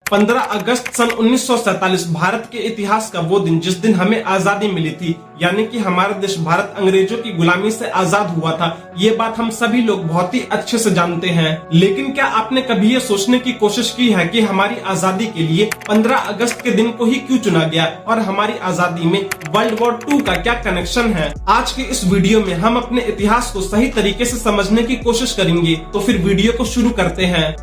15 अगस्त सन 1947 भारत के इतिहास का वो दिन जिस दिन हमें आजादी मिली थी, यानी कि हमारा देश भारत अंग्रेजों की गुलामी से आजाद हुआ था। ये बात हम सभी लोग बहुत ही अच्छे से जानते हैं। लेकिन क्या आपने कभी ये सोचने की कोशिश की है कि हमारी आजादी के लिए 15 अगस्त के दिन को ही क्यों चुना गया और हमारी आजादी में वर्ल्ड वॉर 2 का क्या कनेक्शन है? आज के इस वीडियो में हम अपने इतिहास को सही तरीके से समझने की कोशिश करेंगे। तो फिर वीडियो को शुरू करते हैं।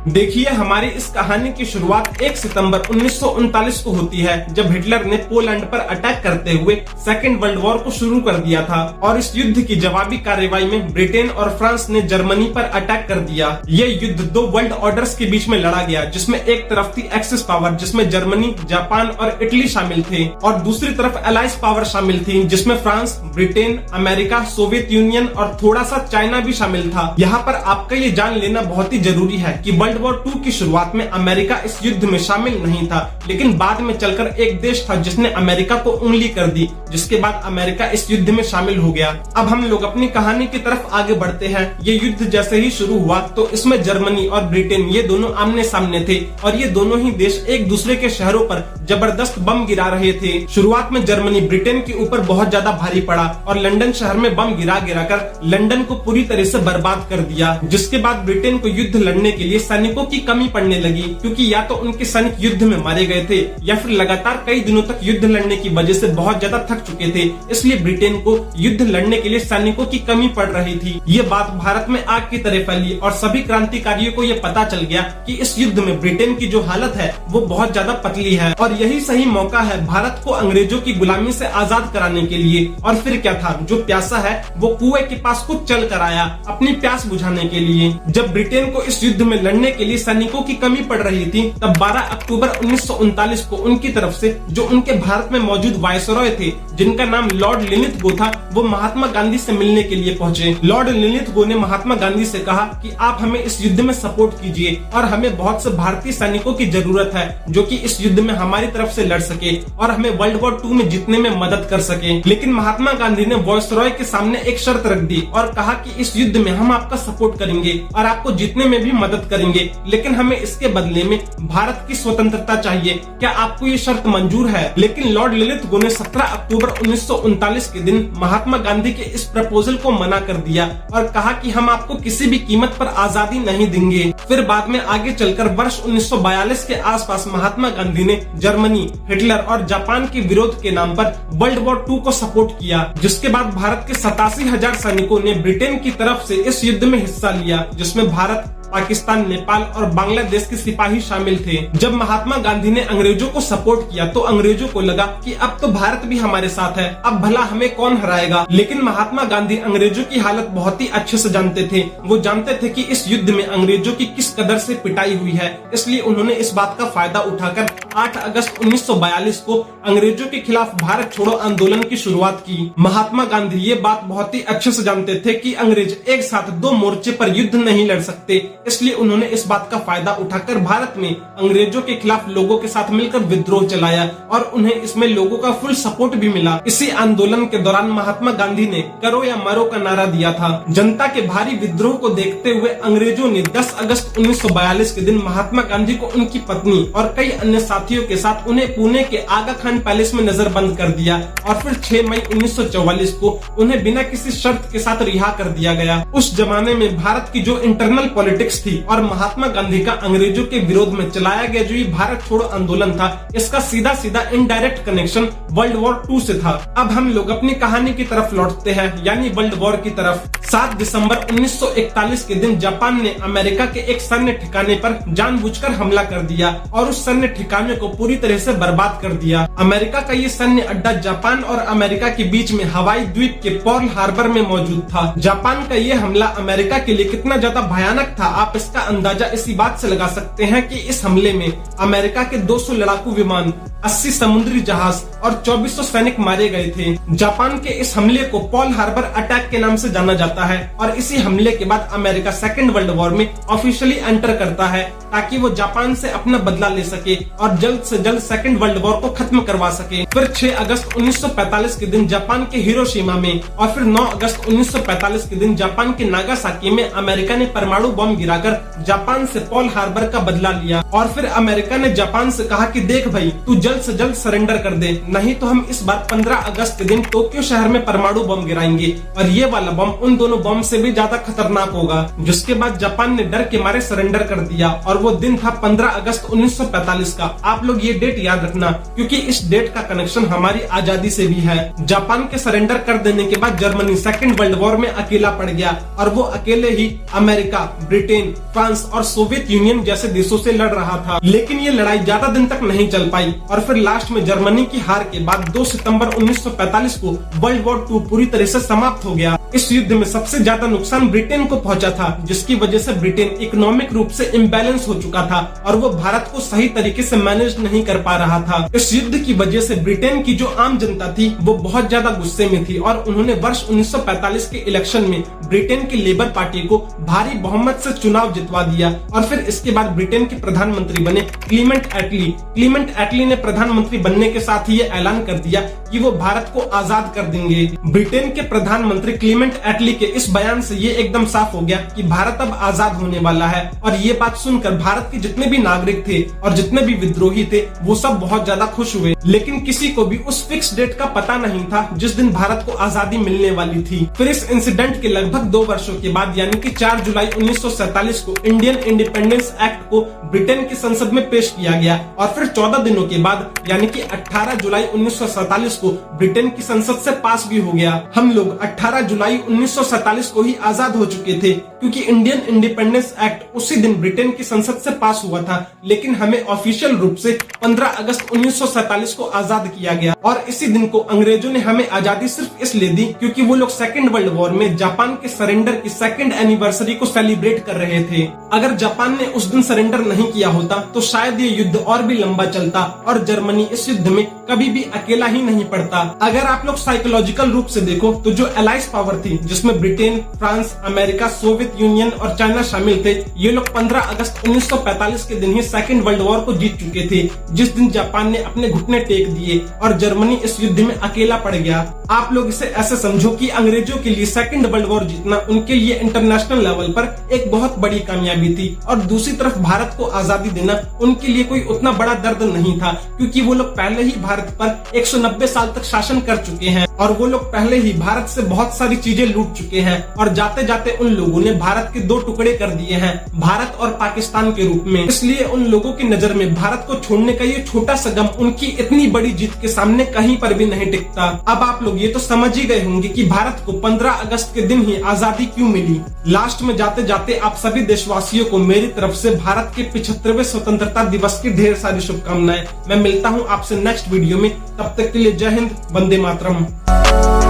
देखिए, हमारी इस कहानी की शुरुआत 1 सितंबर 1939 को होती है, जब हिटलर ने पोलैंड पर अटैक करते हुए सेकेंड वर्ल्ड वॉर को शुरू कर दिया था। और इस युद्ध की जवाबी कार्रवाई में ब्रिटेन और फ्रांस ने जर्मनी पर अटैक कर दिया। ये युद्ध दो वर्ल्ड ऑर्डर्स के बीच में लड़ा गया, जिसमें एक तरफ थी एक्सिस पावर, जिसमें जर्मनी, जापान और इटली शामिल थे, और दूसरी तरफ एलाइज पावर शामिल थी, जिसमें France, Britain, America, Soviet union और थोड़ा सा चाइना भी शामिल था। यहाँ पर आपका ये जान लेना बहुत ही जरूरी है कि वर्ल्ड वॉर 2 की शुरुआत में अमेरिका इस युद्ध में शामिल नहीं था, लेकिन बाद में चलकर एक देश था जिसने अमेरिका को उंगली कर दी, जिसके बाद अमेरिका इस युद्ध में शामिल हो गया। अब हम लोग अपनी कहानी की तरफ आगे बढ़ते हैं। ये युद्ध जैसे ही शुरू हुआ तो इसमें जर्मनी और ब्रिटेन ये दोनों आमने सामने थे, और ये दोनों ही देश एक दूसरे के शहरों पर जबरदस्त बम गिरा रहे थे। शुरुआत में जर्मनी ब्रिटेन के ऊपर बहुत ज्यादा भारी पड़ा और लंदन शहर में बम गिरा कर लंदन को पूरी तरह से बर्बाद कर दिया, जिसके बाद ब्रिटेन को युद्ध लड़ने के लिए सैनिकों की कमी पड़ने लगी, क्योंकि या तो उनके सैनिक युद्ध में मारे गए थे या फिर लगातार कई दिनों तक युद्ध लड़ने की वजह से बहुत ज्यादा थक चुके थे। इसलिए ब्रिटेन को युद्ध लड़ने के लिए सैनिकों की कमी पड़ रही थी। ये बात भारत में आग की तरह फैली और सभी क्रांतिकारियों को ये पता चल गया कि इस युद्ध में ब्रिटेन की जो हालत है वो बहुत ज्यादा पतली है, और यही सही मौका है भारत को अंग्रेजों की गुलामी से आजाद कराने के लिए। और फिर क्या था, जो प्यासा है वो कुएं के पास खुद चल कर आया अपनी प्यास बुझाने के लिए। जब ब्रिटेन को इस युद्ध में लड़ने के लिए सैनिकों की कमी पड़ रही थी, तब 12 अक्टूबर 1939 को उनकी तरफ से जो उनके भारत में मौजूद वायसरॉय थे, जिनका नाम लॉर्ड लिनिथगो था, वो महात्मा गांधी से मिलने के लिए पहुंचे। लॉर्ड लिनिथगो ने महात्मा गांधी से कहा कि आप हमें इस युद्ध में सपोर्ट कीजिए और हमें बहुत से भारतीय सैनिकों की जरूरत है जो कि इस युद्ध में हमारी तरफ से लड़ सके और हमें वर्ल्ड वॉर 2 में जीतने में मदद कर सके। लेकिन महात्मा गांधी ने वायसरॉय के सामने एक शर्त रख दी और कहा कि इस युद्ध में हम आपका सपोर्ट करेंगे और आपको जीतने में भी मदद करेंगे, लेकिन हमें इसके बदले में भारत की स्वतंत्रता चाहिए। क्या आपको ये शर्त मंजूर है? लेकिन लॉर्ड लिनिथगो ने 17 अक्टूबर 1939 के दिन महात्मा गांधी के इस प्रपोजल को मना कर दिया और कहा कि हम आपको किसी भी कीमत पर आजादी नहीं देंगे। फिर बाद में आगे चलकर वर्ष 1942 के आसपास महात्मा गांधी ने जर्मनी, हिटलर और जापान के विरोध के नाम पर वर्ल्ड वॉर 2 को सपोर्ट किया, जिसके बाद भारत के 87,000 सैनिकों ने ब्रिटेन की तरफ से इस युद्ध में हिस्सा लिया, जिसमें भारत, पाकिस्तान, नेपाल और बांग्लादेश के सिपाही शामिल थे। जब महात्मा गांधी ने अंग्रेजों को सपोर्ट किया तो अंग्रेजों को लगा कि अब तो भारत भी हमारे साथ है, अब भला हमें कौन हराएगा। लेकिन महात्मा गांधी अंग्रेजों की हालत बहुत ही अच्छे से जानते थे। वो जानते थे कि इस युद्ध में अंग्रेजों की किस कदर से पिटाई हुई है, इसलिए उन्होंने इस बात का फायदा उठाकर 8 अगस्त 1942 को अंग्रेजों के खिलाफ भारत छोड़ो आंदोलन की शुरुआत की। महात्मा गांधी ये बात बहुत ही अच्छे से जानते थे कि अंग्रेज एक साथ 2 मोर्चे पर युद्ध नहीं लड़ सकते, इसलिए उन्होंने इस बात का फायदा उठाकर भारत में अंग्रेजों के खिलाफ लोगों के साथ मिलकर विद्रोह चलाया और उन्हें इसमें लोगों का फुल सपोर्ट भी मिला। इसी आंदोलन के दौरान महात्मा गांधी ने करो या मरो का नारा दिया था। जनता के भारी विद्रोह को देखते हुए अंग्रेजों ने 10 अगस्त 1942 के दिन महात्मा गांधी को उनकी पत्नी और कई अन्य साथियों के साथ उन्हें पुणे के आगा खान पैलेस में नजरबंद कर दिया और फिर 6 मई 1944 को उन्हें बिना किसी शर्त के साथ रिहा कर दिया गया। उस जमाने में भारत की जो इंटरनल पॉलिटिक्स थी और महात्मा गांधी का अंग्रेजों के विरोध में चलाया गया जो ये भारत छोड़ो आंदोलन था, इसका सीधा सीधा इनडायरेक्ट कनेक्शन वर्ल्ड वॉर 2 से था। अब हम लोग अपनी कहानी की तरफ लौटते हैं, यानी वर्ल्ड वॉर की तरफ। 7 दिसंबर 1941 के दिन जापान ने अमेरिका के एक सैन्य ठिकाने पर जानबूझकर हमला कर दिया और उस सैन्य ठिकाने को पूरी तरह से बर्बाद कर दिया। अमेरिका का ये सैन्य अड्डा जापान और अमेरिका के बीच में हवाई द्वीप के पर्ल हार्बर में मौजूद था। जापान का ये हमला अमेरिका के लिए कितना ज्यादा भयानक था, आप इसका अंदाजा इसी बात से लगा सकते हैं कि इस हमले में अमेरिका के 200 लड़ाकू विमान, 80 समुद्री जहाज और 2400 सैनिक मारे गए थे। जापान के इस हमले को पर्ल हार्बर अटैक के नाम से जाना जाता जाता है और इसी हमले के बाद अमेरिका सेकेंड वर्ल्ड वॉर में ऑफिशियली एंटर करता है ताकि वो जापान से अपना बदला ले सके और जल्द से जल्द सेकेंड वर्ल्ड वॉर को खत्म करवा सके। फिर 6 अगस्त 1945 के दिन जापान के हिरोशिमा में और फिर 9 अगस्त 1945 के दिन जापान के नागासाकी में अमेरिका ने परमाणु बम गिराकर जापान से पर्ल हार्बर का बदला लिया। और फिर अमेरिका ने जापान से कहा कि देख भाई, तू जल्द से जल्द सरेंडर कर दे, नहीं तो हम इस बार 15 अगस्त के दिन टोक्यो शहर में परमाणु बम गिराएंगे और ये वाला बम उन दोनों बम से भी ज्यादा खतरनाक होगा। जिसके बाद जापान ने डर के मारे सरेंडर कर दिया और वो दिन था 15 अगस्त 1945 का। आप लोग ये डेट याद रखना क्योंकि इस डेट का कनेक्शन हमारी आजादी से भी है। जापान के सरेंडर कर देने के बाद जर्मनी सेकेंड वर्ल्ड वॉर में अकेला पड़ गया और वो अकेले ही अमेरिका, ब्रिटेन, फ्रांस और सोवियत यूनियन जैसे देशों से लड़ रहा था। लेकिन ये लड़ाई ज्यादा दिन तक नहीं चल पाई और फिर लास्ट में जर्मनी की हार के बाद 2 सितंबर 1945 को वर्ल्ड वॉर 2 पूरी तरह से समाप्त हो गया। इस युद्ध में सबसे ज्यादा नुकसान ब्रिटेन को पहुंचा था, जिसकी वजह से ब्रिटेन इकोनॉमिक रूप से इम्बैलेंस हो चुका था और वो भारत को सही तरीके से मैनेज नहीं कर पा रहा था। इस युद्ध की वजह से ब्रिटेन की जो आम जनता थी वो बहुत ज्यादा गुस्से में थी और उन्होंने वर्ष 1945 के इलेक्शन में ब्रिटेन की लेबर पार्टी को भारी बहुमत से चुनाव जितवा दिया और फिर इसके बाद ब्रिटेन के प्रधानमंत्री बने क्लीमेंट एटली। क्लीमेंट एटली ने प्रधानमंत्री बनने के साथ ही ये ऐलान कर दिया कि वो भारत को आजाद कर देंगे। ब्रिटेन के प्रधानमंत्री क्लीमेंट एटली के इस बयान से ये एकदम साफ हो गया कि भारत अब आजाद होने वाला है और ये बात सुनकर भारत के जितने भी नागरिक थे और जितने भी विद्रोही थे वो सब बहुत ज्यादा खुश हुए। लेकिन किसी को भी उस फिक्स डेट का पता नहीं था जिस दिन भारत को आजादी मिलने वाली थी। फिर इस इंसिडेंट के लगभग 2 वर्षों के बाद यानी कि 4 जुलाई 1947 को इंडियन इंडिपेंडेंस एक्ट को ब्रिटेन की संसद में पेश किया गया और फिर 14 दिनों के बाद यानी कि 18 जुलाई 1947 को ब्रिटेन की संसद से पास भी हो गया। हम लोग 18 जुलाई 1947 को ही आजाद हो चुके थे क्योंकि इंडियन इंडिपेंडेंस एक्ट उसी दिन ब्रिटेन की संसद से पास हुआ था, लेकिन हमें ऑफिशियल रूप से 15 अगस्त 1947 को आजाद किया गया। और इसी दिन को अंग्रेजों ने हमें आजादी सिर्फ इसलिए दी क्योंकि वो लोग सेकेंड वर्ल्ड वॉर में जापान के सरेंडर की 2nd एनिवर्सरी को सेलिब्रेट कर रहे थे। अगर जापान ने उस दिन सरेंडर नहीं किया होता तो शायद ये युद्ध और भी लंबा चलता और जर्मनी इस युद्ध में कभी भी अकेला ही नहीं पड़ता। अगर आप लोग साइकोलॉजिकल रूप से देखो तो जो एलाइज पावर थी जिसमें Britain, France, America, Soviet union और चाइना शामिल थे, ये लोग 15 अगस्त 1945 के दिन ही सेकेंड वर्ल्ड वॉर को जीत चुके थे, जिस दिन जापान ने अपने घुटने टेक दिए और जर्मनी इस युद्ध में अकेला पड़ गया। आप लोग इसे ऐसे समझो कि अंग्रेजों के लिए सेकेंड वर्ल्ड वॉर जीतना उनके लिए इंटरनेशनल लेवल पर एक बहुत बड़ी कामयाबी थी और दूसरी तरफ भारत को आजादी देना उनके लिए कोई उतना बड़ा दर्द नहीं था क्योंकि वो लोग पहले ही भारत पर 190 साल तक शासन कर चुके हैं और वो लोग पहले ही भारत से बहुत सारी चीजें लूट चुके हैं और जाते जाते उन लोगों ने भारत के 2 टुकड़े कर दिए हैं, भारत और पाकिस्तान के रूप में। इसलिए उन लोगों की नजर में भारत को छोड़ने का ये छोटा सा गम उनकी इतनी बड़ी जीत के सामने कहीं पर भी नहीं टिकता। अब आप लोग ये तो समझ ही गए होंगे कि भारत को 15 अगस्त के दिन ही आजादी क्यों मिली। लास्ट में जाते जाते आप सभी देशवासियों को मेरी तरफ से भारत के 75वें स्वतंत्रता दिवस की ढेर सारी शुभकामनाएं। मैं मिलता हूँ आपसे नेक्स्ट वीडियो में, तब तक के लिए जय हिंद, वंदे मातरम।